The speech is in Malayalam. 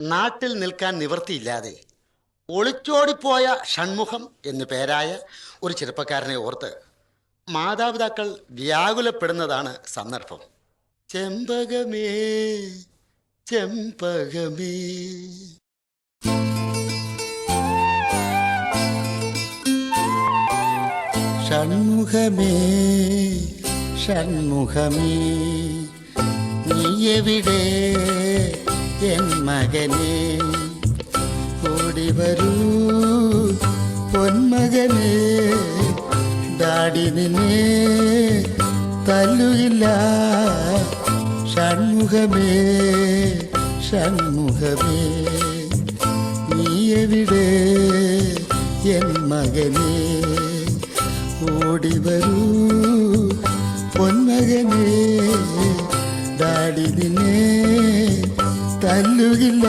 നാട്ടിൽ നിൽക്കാൻ നിവൃത്തിയില്ലാതെ ഒളിച്ചോടിപ്പോയ ഷൺമുഖം എന്നു പേരായ ഒരു ചെറുപ്പക്കാരനെ ഓർത്ത് മാതാപിതാക്കൾ വ്യാകുലപ്പെടുന്നതാണ് സന്ദർഭം. ചെമ്പകമേ ചെമ്പകമേ. ഷൺമുഖമേ ഷൺമുഖമേ, നീ എവിടെ എൻ മകനേ? ഓടി വരൂ പൊന്മകനേ, ഡാഡി നിന്നെ തല്ലുകില്ല. ഷൺമുഖമേ ഷൺമുഖമേ, നീ എവിടെ എൻ മകനേ? ഓടി വരൂ പൊന്മകനേ, ഡാഡി നിന്നെ തല്ലുകില്ല.